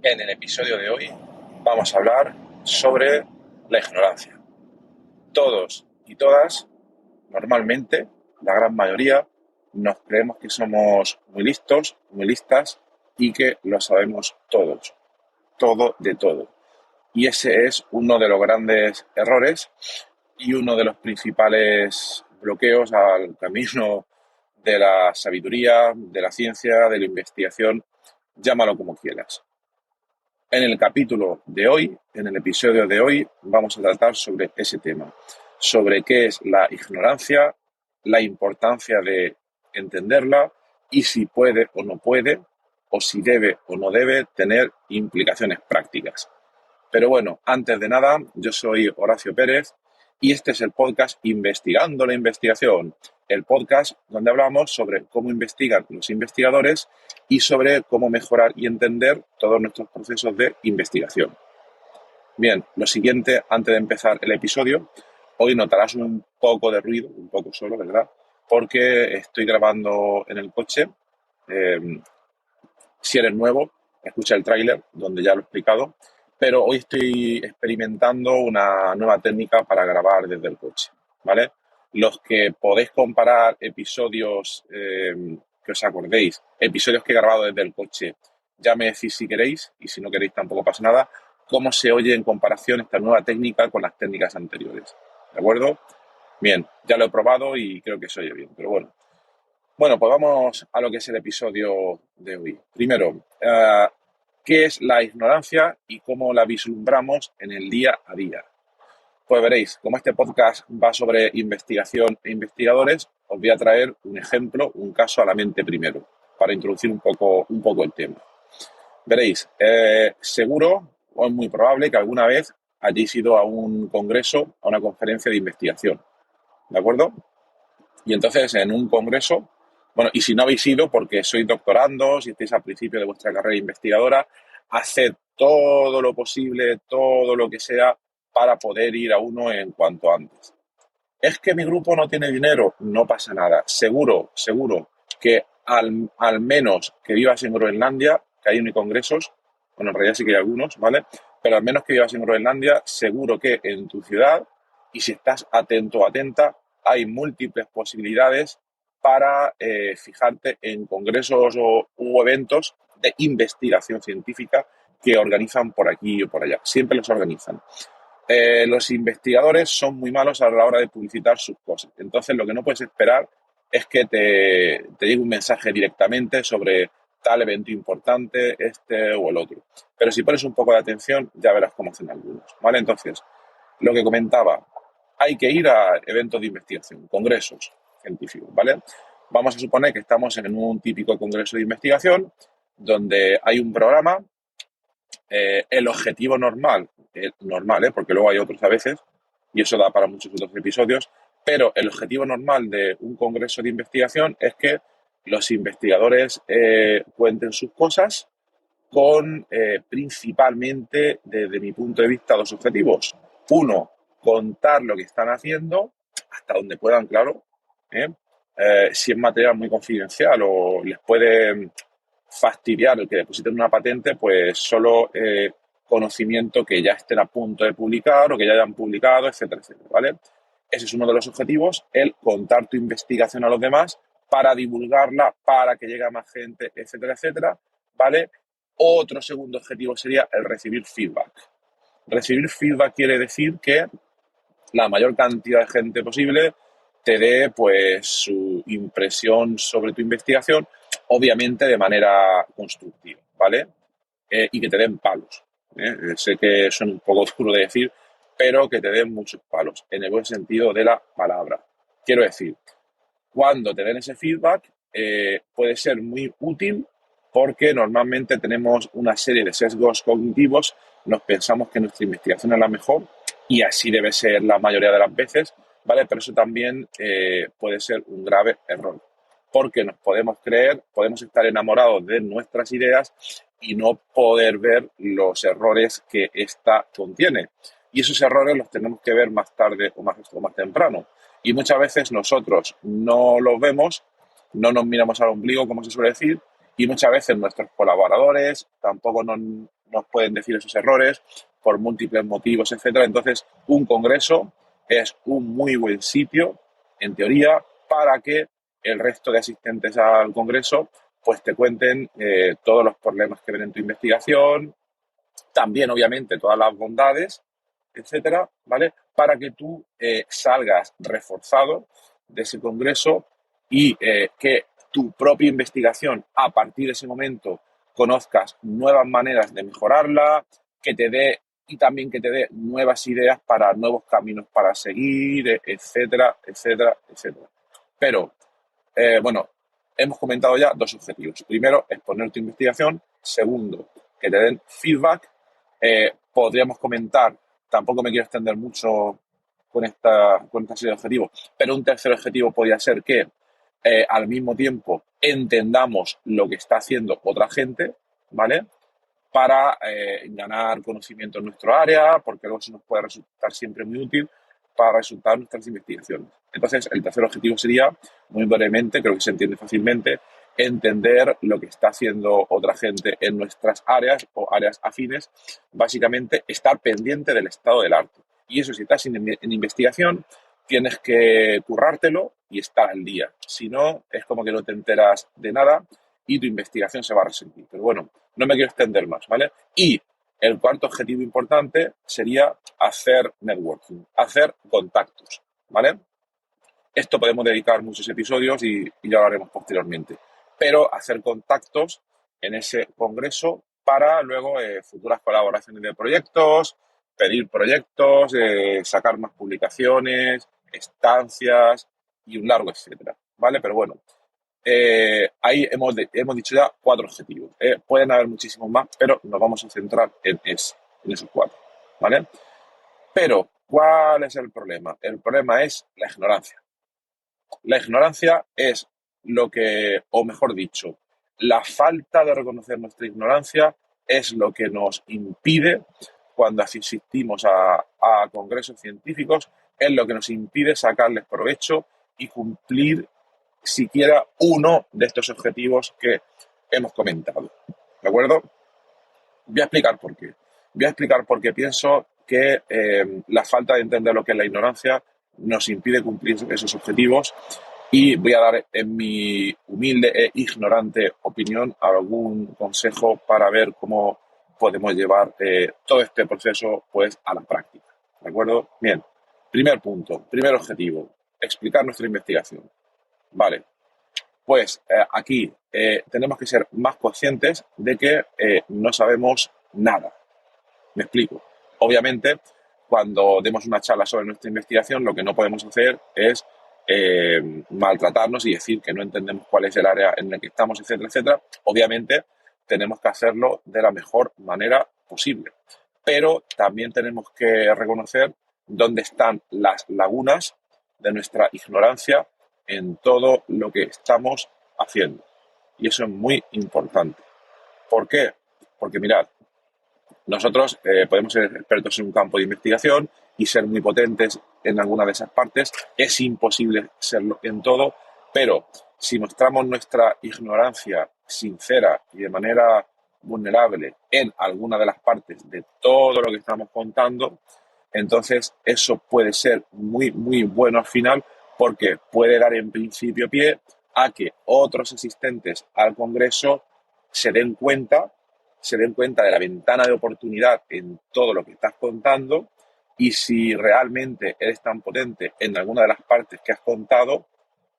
En el episodio de hoy vamos a hablar sobre la ignorancia. Todos y todas, normalmente, la gran mayoría, nos creemos que somos muy listos, muy listas y que lo sabemos todos, todo de todo. Y ese es uno de los grandes errores y uno de los principales bloqueos al camino de la sabiduría, de la ciencia, de la investigación, llámalo como quieras. En el capítulo de hoy, en el episodio de hoy, vamos a tratar sobre ese tema, sobre qué es la ignorancia, la importancia de entenderla y si puede o no puede, o si debe o no debe tener implicaciones prácticas. Pero bueno, antes de nada, yo soy Horacio Pérez y este es el podcast Investigando la Investigación, el podcast donde hablamos sobre cómo investigan los investigadores y sobre cómo mejorar y entender todos nuestros procesos de investigación. Bien, lo siguiente, antes de empezar el episodio, hoy notarás un poco de ruido, un poco solo, ¿verdad? Porque estoy grabando en el coche. Eh, si eres nuevo, escucha el tráiler donde ya lo he explicado, pero hoy estoy experimentando una nueva técnica para grabar desde el coche, ¿vale? Los que podéis comparar episodios que os acordéis, episodios que he grabado desde el coche, ya me decís si queréis, y si no queréis tampoco pasa nada, cómo se oye en comparación esta nueva técnica con las técnicas anteriores, ¿de acuerdo? Bien, ya lo he probado y creo que se oye bien, pero bueno. Bueno, pues vamos a lo que es el episodio de hoy. Primero, ¿qué es la ignorancia y cómo la vislumbramos en el día a día? Pues veréis, como este podcast va sobre investigación e investigadores, os voy a traer un ejemplo, un caso a la mente primero, para introducir un poco el tema. Veréis, seguro o es muy probable que alguna vez hayáis ido a un congreso, a una conferencia de investigación, ¿de acuerdo? Y entonces en un congreso, bueno, y si no habéis ido porque sois doctorandos y estáis al principio de vuestra carrera investigadora, haced todo lo posible, todo lo que sea para poder ir a uno en cuanto antes. Es que mi grupo no tiene dinero, no pasa nada. Seguro, seguro que al menos que vivas en Groenlandia, que hay congresos, bueno, en realidad sí que hay algunos, ¿vale? Pero al menos que vivas en Groenlandia, seguro que en tu ciudad, y si estás atento o atenta, hay múltiples posibilidades para fijarte en congresos u eventos de investigación científica que organizan por aquí o por allá. Siempre los organizan. Los investigadores son muy malos a la hora de publicitar sus cosas. Entonces, lo que no puedes esperar es que te llegue un mensaje directamente sobre tal evento importante, este o el otro. Pero si pones un poco de atención, ya verás cómo hacen algunos, ¿vale? Entonces, lo que comentaba, hay que ir a eventos de investigación, congresos científicos, ¿vale? Vamos a suponer que estamos en un típico congreso de investigación donde hay un programa. El objetivo normal, porque luego hay otros a veces, y eso da para muchos otros episodios, pero el objetivo normal de un congreso de investigación es que los investigadores cuenten sus cosas con principalmente, desde mi punto de vista, dos objetivos. Uno, contar lo que están haciendo, hasta donde puedan, claro. ¿eh? Si es material muy confidencial o les puede fastidiar el que depositen una patente, pues solo conocimiento que ya estén a punto de publicar o que ya hayan publicado, etcétera, etcétera, ¿vale? Ese es uno de los objetivos, el contar tu investigación a los demás para divulgarla, para que llegue a más gente, etcétera, etcétera, ¿vale? Otro segundo objetivo sería el recibir feedback. Recibir feedback quiere decir que la mayor cantidad de gente posible te dé pues su impresión sobre tu investigación, obviamente de manera constructiva, ¿vale? Y que te den palos. Sé que son un poco duro de decir, pero que te den muchos palos, en el buen sentido de la palabra. Quiero decir, cuando te den ese feedback, puede ser muy útil porque normalmente tenemos una serie de sesgos cognitivos, nos pensamos que nuestra investigación es la mejor y así debe ser la mayoría de las veces, ¿vale? Pero eso también puede ser un grave error, porque nos podemos creer, podemos estar enamorados de nuestras ideas y no poder ver los errores que ésta contiene. Y esos errores los tenemos que ver más tarde o más temprano. Y muchas veces nosotros no los vemos, no nos miramos al ombligo, como se suele decir, y muchas veces nuestros colaboradores tampoco nos pueden decir esos errores por múltiples motivos, etcétera. Entonces, un congreso es un muy buen sitio, en teoría, para que el resto de asistentes al congreso pues te cuenten todos los problemas que ven en tu investigación, también obviamente todas las bondades, etcétera, ¿vale? Para que tú salgas reforzado de ese congreso y que tu propia investigación a partir de ese momento conozcas nuevas maneras de mejorarla, que te dé y también que te dé nuevas ideas para nuevos caminos para seguir, etcétera, etcétera, etcétera. Pero bueno, hemos comentado ya dos objetivos. Primero, exponer tu investigación. Segundo, que te den feedback. Podríamos comentar, tampoco me quiero extender mucho con esta serie de objetivos, pero un tercer objetivo podría ser que al mismo tiempo entendamos lo que está haciendo otra gente, ¿vale? Para ganar conocimiento en nuestro área, porque luego eso nos puede resultar siempre muy útil para resultar nuestras investigaciones. Entonces, el tercer objetivo sería, muy brevemente, creo que se entiende fácilmente, entender lo que está haciendo otra gente en nuestras áreas o áreas afines, básicamente estar pendiente del estado del arte. Y eso, si estás en investigación, tienes que currártelo y estar al día. Si no, es como que no te enteras de nada y tu investigación se va a resentir. Pero bueno, no me quiero extender más, ¿vale? Y el cuarto objetivo importante sería hacer networking, hacer contactos, ¿vale? Esto podemos dedicar muchos episodios y ya lo haremos posteriormente. Pero hacer contactos en ese congreso para luego futuras colaboraciones de proyectos, pedir proyectos, sacar más publicaciones, estancias y un largo etcétera, ¿vale? Pero bueno, ahí hemos dicho ya 4 objetivos. Pueden haber muchísimos más, pero nos vamos a centrar en esos 4, ¿vale? Pero, ¿cuál es el problema? El problema es la ignorancia. La ignorancia es lo que, o mejor dicho, la falta de reconocer nuestra ignorancia es lo que nos impide, cuando asistimos a congresos científicos, es lo que nos impide sacarles provecho y cumplir siquiera uno de estos objetivos que hemos comentado. ¿De acuerdo? Voy a explicar por qué. Voy a explicar por qué pienso que la falta de entender lo que es la ignorancia nos impide cumplir esos objetivos y voy a dar, en mi humilde e ignorante opinión, algún consejo para ver cómo podemos llevar todo este proceso pues a la práctica. ¿De acuerdo? Bien. Primer punto, primer objetivo, explicar nuestra investigación. Vale, pues aquí tenemos que ser más conscientes de que no sabemos nada. Me explico. Obviamente, cuando demos una charla sobre nuestra investigación, lo que no podemos hacer es maltratarnos y decir que no entendemos cuál es el área en la que estamos, etcétera, etcétera. Obviamente, tenemos que hacerlo de la mejor manera posible. Pero también tenemos que reconocer dónde están las lagunas de nuestra ignorancia en todo lo que estamos haciendo. Y eso es muy importante. ¿Por qué? Porque mirad, nosotros podemos ser expertos en un campo de investigación y ser muy potentes en alguna de esas partes. Es imposible serlo en todo, pero si mostramos nuestra ignorancia sincera y de manera vulnerable en alguna de las partes de todo lo que estamos contando, entonces eso puede ser muy, muy bueno al final, porque puede dar en principio pie a que otros asistentes al Congreso se den cuenta de la ventana de oportunidad en todo lo que estás contando, y si realmente eres tan potente en alguna de las partes que has contado,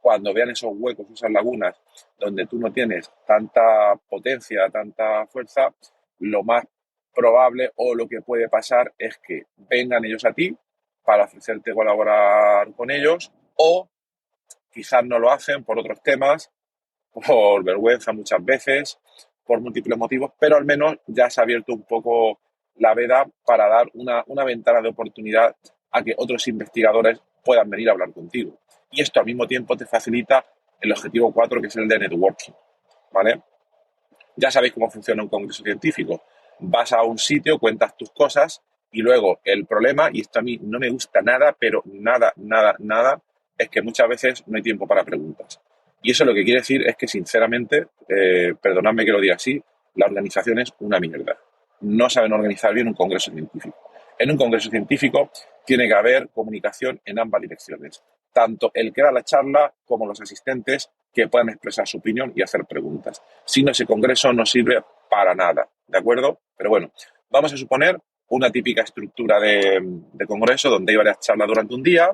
cuando vean esos huecos, esas lagunas donde tú no tienes tanta potencia, tanta fuerza, lo más probable o lo que puede pasar es que vengan ellos a ti para ofrecerte colaborar con ellos, o quizás no lo hacen por otros temas, por vergüenza muchas veces, por múltiples motivos, pero al menos ya se ha abierto un poco la veda para dar una ventana de oportunidad a que otros investigadores puedan venir a hablar contigo. Y esto al mismo tiempo te facilita el objetivo 4, que es el de networking, ¿vale? Ya sabéis cómo funciona un congreso científico. Vas a un sitio, cuentas tus cosas y luego el problema, y esto a mí no me gusta nada, pero nada, nada, nada, es que muchas veces no hay tiempo para preguntas. Y eso lo que quiere decir es que, sinceramente, perdonadme que lo diga así, la organización es una mierda. no saben organizar bien un congreso científico. En un congreso científico tiene que haber comunicación en ambas direcciones, tanto el que da la charla como los asistentes que puedan expresar su opinión y hacer preguntas. Si no, ese congreso no sirve para nada, ¿de acuerdo? Pero bueno, vamos a suponer una típica estructura de congreso donde hay varias charlas durante un día,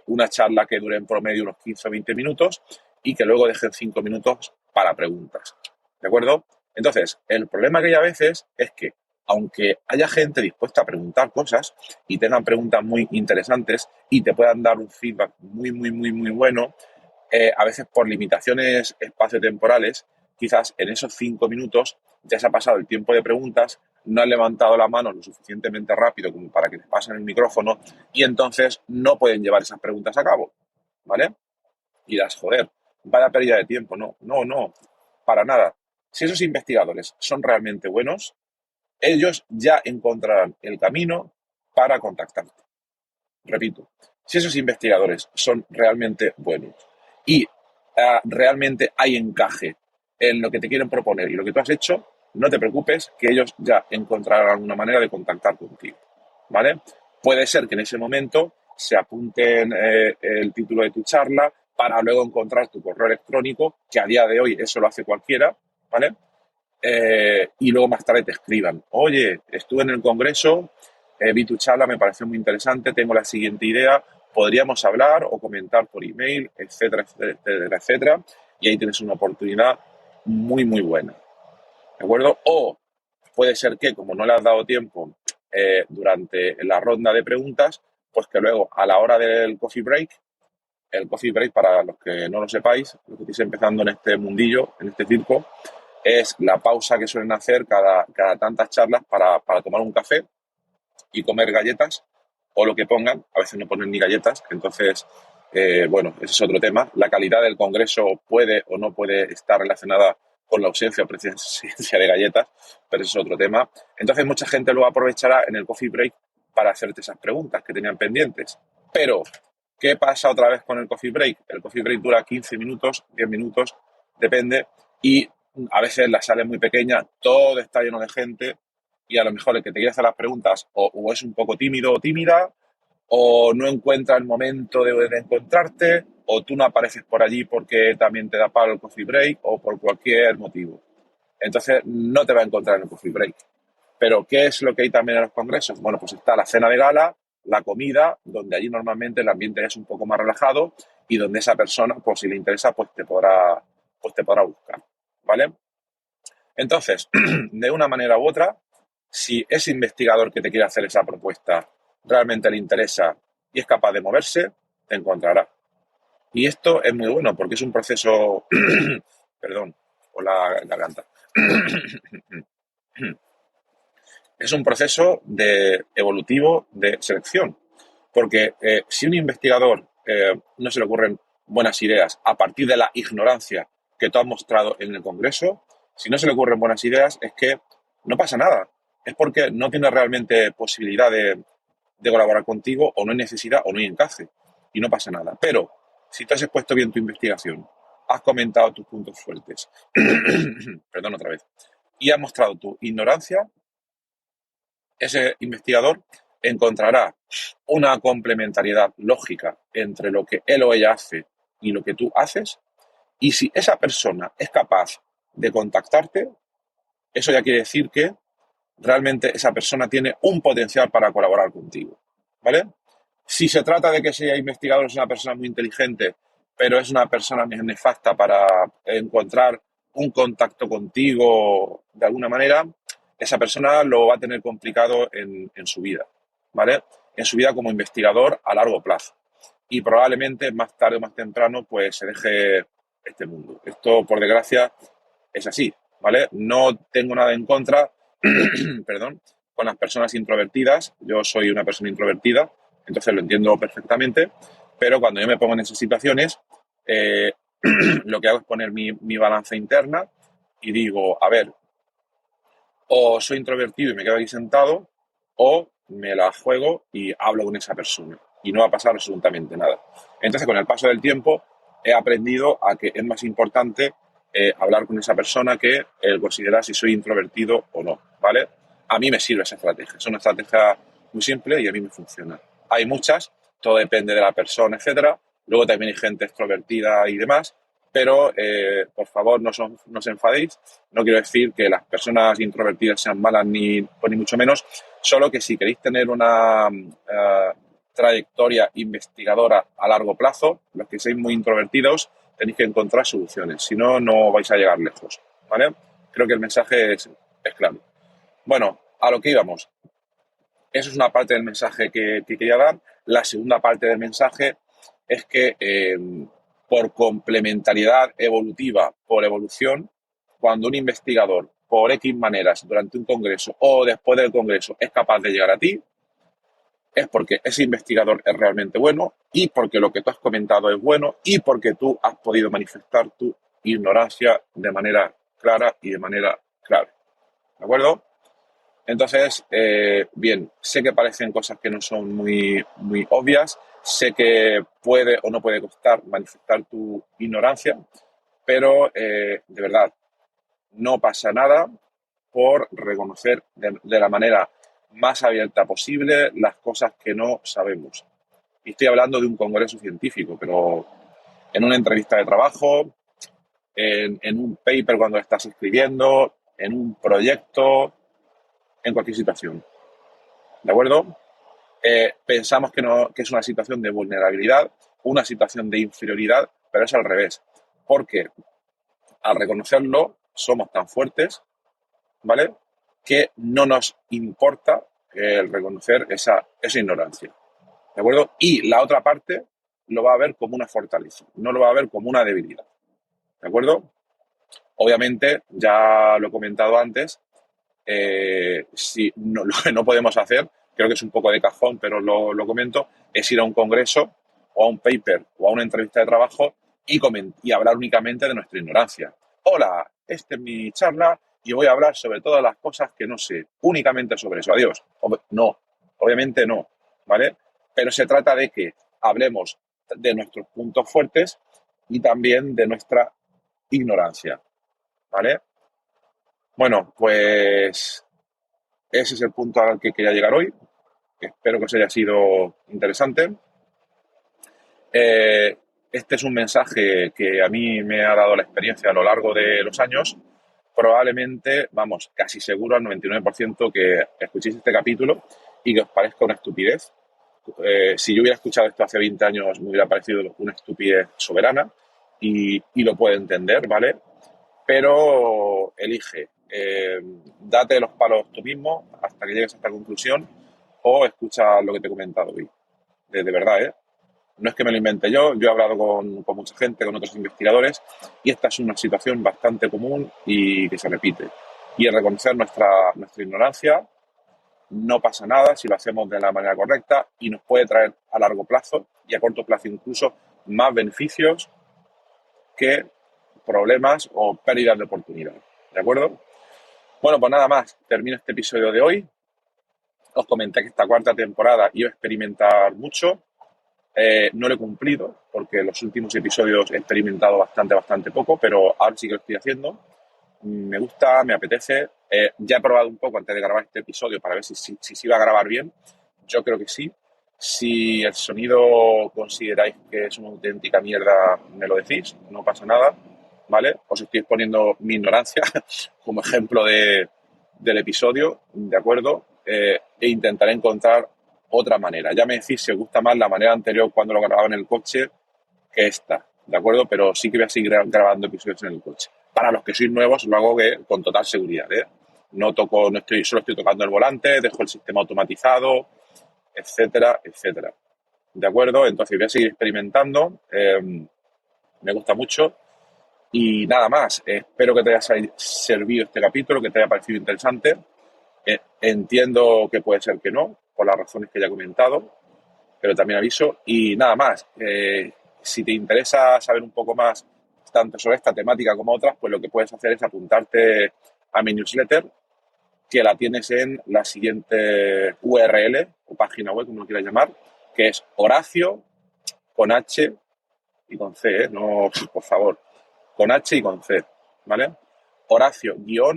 una charla que dure en promedio unos 15 o 20 minutos y que luego dejen 5 minutos para preguntas, ¿de acuerdo? Entonces, el problema que hay a veces es que, aunque haya gente dispuesta a preguntar cosas y tengan preguntas muy interesantes y te puedan dar un feedback muy bueno, a veces por limitaciones espaciotemporales, quizás en esos 5 minutos ya se ha pasado el tiempo de preguntas, no han levantado la mano lo suficientemente rápido como para que les pasen el micrófono y entonces no pueden llevar esas preguntas a cabo, ¿vale? Y dirás, joder, vaya pérdida de tiempo. No, para nada. Si esos investigadores son realmente buenos, ellos ya encontrarán el camino para contactarte. Repito, si esos investigadores son realmente buenos y realmente hay encaje en lo que te quieren proponer y lo que tú has hecho, no te preocupes, que ellos ya encontrarán alguna manera de contactar contigo, ¿vale? Puede ser que en ese momento se apunten el título de tu charla para luego encontrar tu correo electrónico, que a día de hoy eso lo hace cualquiera, ¿vale? Y luego más tarde te escriban, oye, estuve en el congreso, vi tu charla, me pareció muy interesante, tengo la siguiente idea, podríamos hablar o comentar por email, etcétera, etcétera, etcétera, y ahí tienes una oportunidad muy buena, ¿de acuerdo? O puede ser que, como no le has dado tiempo durante la ronda de preguntas, pues que luego a la hora del coffee break, el coffee break, para los que no lo sepáis, los que estéis empezando en este mundillo, en este circo, es la pausa que suelen hacer cada tantas charlas para tomar un café y comer galletas o lo que pongan. A veces no ponen ni galletas, entonces, bueno, ese es otro tema. La calidad del congreso puede o no puede estar relacionada con la ausencia o presencia de galletas, pero ese es otro tema. Entonces, mucha gente lo aprovechará en el coffee break para hacerte esas preguntas que tenían pendientes. Pero, ¿qué pasa otra vez con el coffee break? El coffee break dura 15 minutos, 10 minutos, depende, y a veces la sala es muy pequeña, todo está lleno de gente y a lo mejor el que te quiere hacer las preguntas o es un poco tímido o tímida o no encuentra el momento de encontrarte o tú no apareces por allí porque también te da palo el coffee break o por cualquier motivo. Entonces no te va a encontrar en el coffee break. Pero ¿qué es lo que hay también en los congresos? Bueno, pues está la cena de gala, la comida, donde allí normalmente el ambiente es un poco más relajado y donde esa persona, pues si le interesa, pues te podrá buscar, ¿vale? Entonces, de una manera u otra, si ese investigador que te quiere hacer esa propuesta realmente le interesa y es capaz de moverse, te encontrará. Y esto es muy bueno porque es un proceso, perdón, por la garganta, es un proceso evolutivo de selección. Porque si un investigador no se le ocurren buenas ideas a partir de la ignorancia que tú has mostrado en el Congreso, si no se le ocurren buenas ideas es que no pasa nada. Es porque no tiene realmente posibilidad de colaborar contigo o no hay necesidad o no hay encaje. Y no pasa nada. Pero si tú has expuesto bien tu investigación, has comentado tus puntos fuertes, perdón otra vez, y has mostrado tu ignorancia, ese investigador encontrará una complementariedad lógica entre lo que él o ella hace y lo que tú haces, y si esa persona es capaz de contactarte, eso ya quiere decir que realmente esa persona tiene un potencial para colaborar contigo, ¿vale? Si se trata de que ese investigador es una persona muy inteligente, pero es una persona nefasta para encontrar un contacto contigo de alguna manera, esa persona lo va a tener complicado en su vida, ¿vale? En su vida como investigador a largo plazo. Y probablemente más tarde o más temprano pues se deje este mundo. Esto, por desgracia, es así, ¿vale? No tengo nada en contra, perdón, con las personas introvertidas. Yo soy una persona introvertida, entonces lo entiendo perfectamente, pero cuando yo me pongo en esas situaciones, eh, lo que hago es poner mi balanza interna y digo, a ver, o soy introvertido y me quedo aquí sentado, o me la juego y hablo con esa persona y no va a pasar absolutamente nada. Entonces, con el paso del tiempo, he aprendido a que es más importante hablar con esa persona que considerar si soy introvertido o no, ¿vale? A mí me sirve esa estrategia. Es una estrategia muy simple y a mí me funciona. Hay muchas, todo depende de la persona, etcétera. Luego también hay gente extrovertida y demás, pero por favor no os enfadéis. No quiero decir que las personas introvertidas sean malas ni mucho menos, solo que si queréis tener una trayectoria investigadora a largo plazo, los que seáis muy introvertidos tenéis que encontrar soluciones, si no, no vais a llegar lejos, ¿vale? Creo que el mensaje es claro. Bueno, a lo que íbamos. Eso es una parte del mensaje que quería dar. La segunda parte del mensaje es que por complementariedad evolutiva, por evolución, cuando un investigador, por X maneras, durante un congreso o después del congreso, es capaz de llegar a ti, es porque ese investigador es realmente bueno y porque lo que tú has comentado es bueno y porque tú has podido manifestar tu ignorancia de manera clara y de manera clave. ¿De acuerdo? Entonces, bien, sé que parecen cosas que no son muy, muy obvias, sé que puede o no puede costar manifestar tu ignorancia, pero de verdad, no pasa nada por reconocer de la manera más abierta posible las cosas que no sabemos. Y estoy hablando de un congreso científico, pero en una entrevista de trabajo, en un paper cuando lo estás escribiendo, en un proyecto, en cualquier situación. ¿De acuerdo? Pensamos que, no, que es una situación de vulnerabilidad, una situación de inferioridad, pero es al revés. Porque al reconocerlo somos tan fuertes, ¿vale? Que no nos importa el reconocer esa ignorancia. ¿De acuerdo? Y la otra parte lo va a ver como una fortaleza, no lo va a ver como una debilidad. ¿De acuerdo? Obviamente, ya lo he comentado antes, si no, lo que no podemos hacer, creo que es un poco de cajón, pero lo comento, es ir a un congreso o a un paper o a una entrevista de trabajo y hablar únicamente de nuestra ignorancia. Hola, esta es mi charla y voy a hablar sobre todas las cosas que no sé, únicamente sobre eso. Adiós. No, obviamente no, ¿vale? Pero se trata de que hablemos de nuestros puntos fuertes y también de nuestra ignorancia, ¿vale? Bueno, pues ese es el punto al que quería llegar hoy. Espero que os haya sido interesante. Eh, este es un mensaje que a mí me ha dado la experiencia a lo largo de los años. Probablemente, vamos, casi seguro al 99% que escuchéis este capítulo y que os parezca una estupidez. Si yo hubiera escuchado esto hace 20 años, me hubiera parecido una estupidez soberana y lo puedo entender, ¿vale? Pero elige, date los palos tú mismo hasta que llegues a esta conclusión o escucha lo que te he comentado hoy. De verdad, ¿eh? No es que me lo invente yo he hablado con mucha gente, con otros investigadores, y esta es una situación bastante común y que se repite. Y el reconocer nuestra ignorancia no pasa nada si lo hacemos de la manera correcta y nos puede traer a largo plazo y a corto plazo incluso más beneficios que problemas o pérdidas de oportunidad. ¿De acuerdo? Bueno, pues nada más. Termino este episodio de hoy. Os comenté que esta cuarta temporada iba a experimentar mucho. No lo he cumplido porque en los últimos episodios he experimentado bastante poco, pero ahora sí que lo estoy haciendo. Me gusta, me apetece. Ya he probado un poco antes de grabar este episodio para ver si se iba a grabar bien. Yo creo que sí. Si el sonido consideráis que es una auténtica mierda, me lo decís, no pasa nada, ¿vale? Os estoy exponiendo mi ignorancia como ejemplo del episodio, ¿de acuerdo? E intentaré encontrar otra manera. Ya me decís si os gusta más la manera anterior cuando lo grababa en el coche que esta, ¿de acuerdo? Pero sí que voy a seguir grabando episodios en el coche. Para los que sois nuevos, lo hago con total seguridad, ¿eh? Solo estoy tocando el volante, dejo el sistema automatizado, etcétera, etcétera. ¿De acuerdo? Entonces voy a seguir experimentando. Me gusta mucho. Y nada más. Espero que te haya servido este capítulo, que te haya parecido interesante. Entiendo que puede ser que no, por las razones que ya he comentado, pero también aviso. Y nada más. Si te interesa saber un poco más tanto sobre esta temática como otras, pues lo que puedes hacer es apuntarte a mi newsletter, que la tienes en la siguiente URL o página web, como lo quieras llamar, que es Horacio con H y con C, ¿eh? No, por favor, con H y con C, ¿vale? Horacio-ps.com.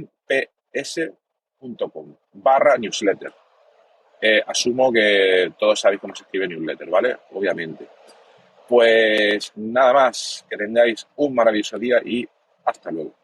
www.newsletter. Asumo que todos sabéis cómo se escribe newsletter, ¿vale? Obviamente. Pues nada más, que tengáis un maravilloso día y hasta luego.